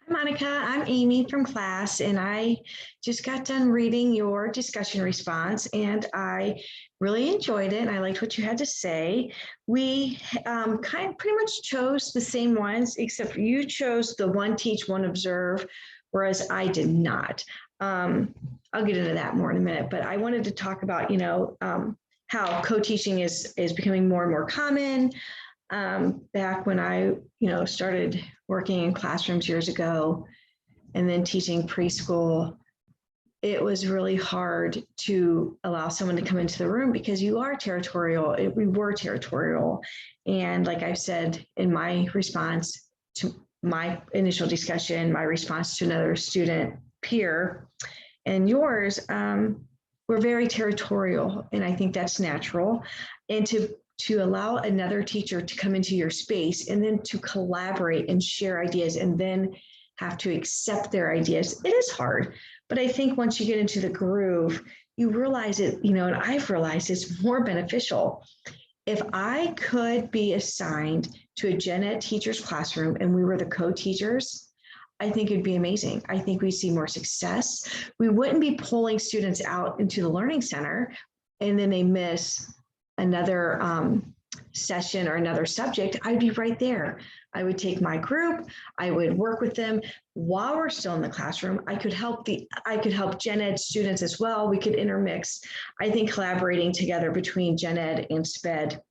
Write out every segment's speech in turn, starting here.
Hi, Monica. I'm Amy from class, and I just got done reading your discussion response, and I really enjoyed it. And I liked what you had to say. We kind of pretty much chose the same ones, except you chose the one teach, one observe, whereas I did not. I'll get into that more in a minute, but I wanted to talk about, how co-teaching is becoming more and more common. Back when I, started working in classrooms years ago and then teaching preschool, it was really hard to allow someone to come into the room because you are territorial. We were territorial. And like I've said in my response to my initial discussion, my response to another student peer and yours, we're very territorial. And I think that's natural. And to allow another teacher to come into your space and then to collaborate and share ideas and then have to accept their ideas, it is hard. But I think once you get into the groove, you realize it, and I've realized it's more beneficial. If I could be assigned to a gen ed teacher's classroom and we were the co-teachers, I think it'd be amazing. I think we'd see more success. We wouldn't be pulling students out into the learning center and then they miss another session or another subject. I'd be right there. I would take my group, I would work with them while we're still in the classroom. I could help gen ed students as well. We could intermix. I think collaborating together between gen ed and SPED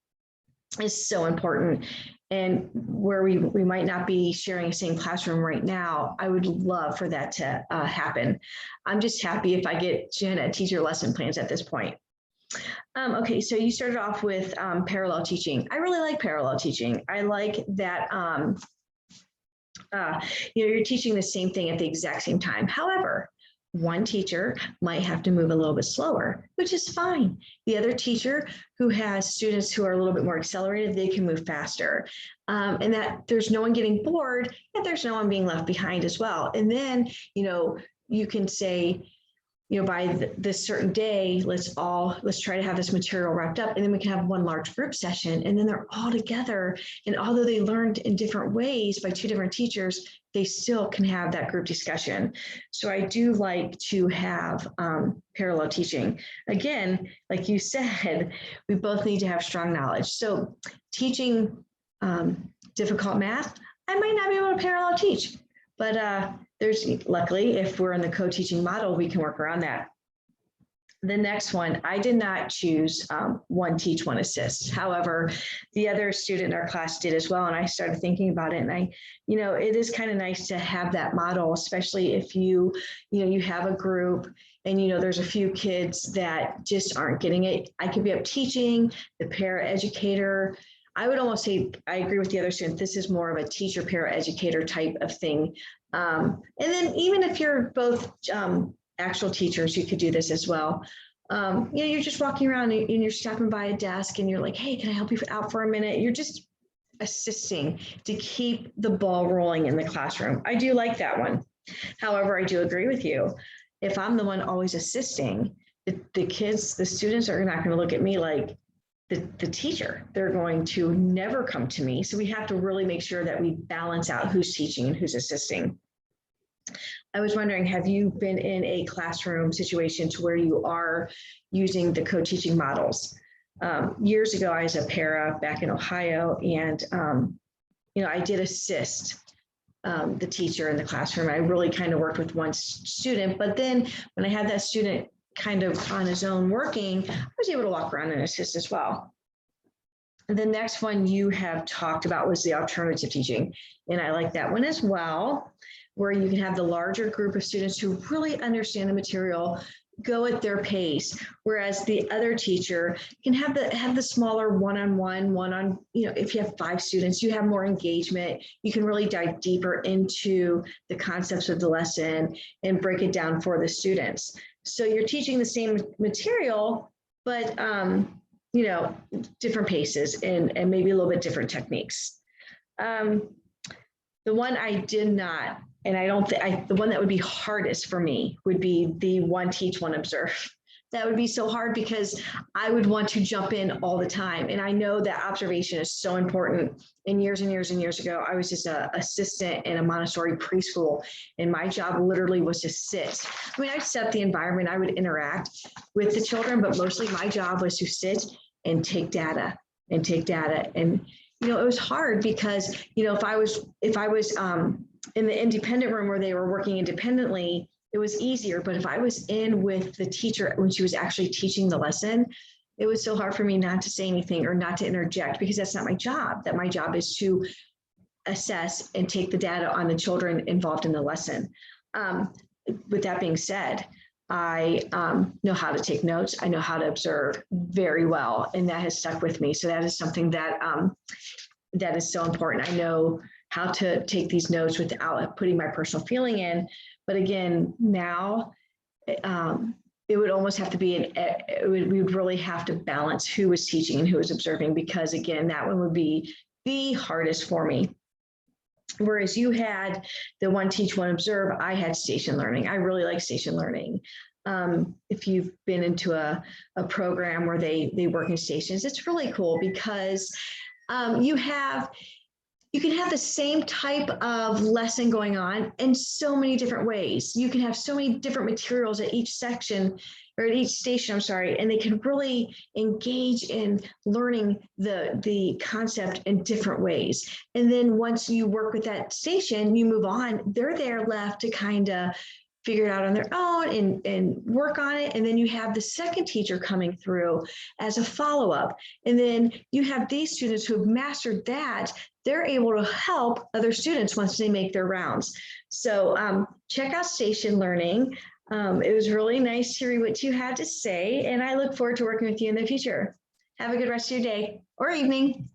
is so important. And where we might not be sharing the same classroom right now, I would love for that to happen. I'm just happy if I get gen ed teacher lesson plans at this point. Okay, so you started off with parallel teaching. I really like parallel teaching. I like that you're teaching the same thing at the exact same time. However, one teacher might have to move a little bit slower, which is fine. The other teacher who has students who are a little bit more accelerated, they can move faster. And that there's no one getting bored, and there's no one being left behind as well. And then, you can say, by this certain day, let's try to have this material wrapped up, and then we can have one large group session, and then they're all together. And although they learned in different ways by two different teachers, they still can have that group discussion. So I do like to have parallel teaching. Again, like you said, we both need to have strong knowledge. So teaching difficult math, I might not be able to parallel teach, but luckily, if we're in the co-teaching model, we can work around that. The next one, I did not choose one teach, one assist. However, the other student in our class did as well. And I started thinking about it. And it is kind of nice to have that model, especially if you have a group and, there's a few kids that just aren't getting it. I could be up teaching, the paraeducator. I would almost say, I agree with the other student, this is more of a teacher paraeducator type of thing. And then even if you're both actual teachers, you could do this as well. You're just walking around and you're stopping by a desk and you're like, hey, can I help you out for a minute? You're just assisting to keep the ball rolling in the classroom. I do like that one. However, I do agree with you. If I'm the one always assisting, the students are not going to look at me like the teacher. They're going to never come to me. So we have to really make sure that we balance out who's teaching and who's assisting. I was wondering, have you been in a classroom situation to where you are using the co-teaching models? Years ago, I was a para back in Ohio, and I did assist the teacher in the classroom. I really kind of worked with one student, but then when I had that student kind of on his own working, I was able to walk around and assist as well. And the next one you have talked about was the alternative teaching. And I like that one as well, where you can have the larger group of students who really understand the material, go at their pace, whereas the other teacher can have the smaller one-on-one, if you have 5 students, you have more engagement. You can really dive deeper into the concepts of the lesson and break it down for the students. So you're teaching the same material, but different paces and maybe a little bit different techniques. The one I did not, and I don't think the one that would be hardest for me would be the one teach, one observe. that would be so hard because I would want to jump in all the time. And I know that observation is so important. And years ago, I was just an assistant in a Montessori preschool. And my job literally was to sit. I mean, I'd set the environment, I would interact with the children, but mostly my job was to sit and take data and take data. And, you know, it was hard because, you know, if I was in the independent room where they were working independently, it was easier. But if I was in with the teacher when she was actually teaching the lesson, it was so hard for me not to say anything or not to interject, because that's not my job. That my job is to assess and take the data on the children involved in the lesson. With that being said, I know how to take notes. I know how to observe very well, and that has stuck with me. So that is something that that is so important. I know how to take these notes without putting my personal feeling in. But again, now it would almost have to be we would really have to balance who was teaching and who was observing, because again, that one would be the hardest for me. Whereas you had the one teach, one observe, I had station learning. I really like station learning. If you've been into a program where they work in stations, it's really cool because you can have the same type of lesson going on in so many different ways. You can have so many different materials at each section or at each station, I'm sorry, and they can really engage in learning the concept in different ways. And then once you work with that station, you move on, they're there left to kind of figure it out on their own and work on it. And then you have the second teacher coming through as a follow-up. And then you have these students who have mastered that. They're able to help other students once they make their rounds. So check out Station Learning. It was really nice to read what you had to say, and I look forward to working with you in the future. Have a good rest of your day or evening.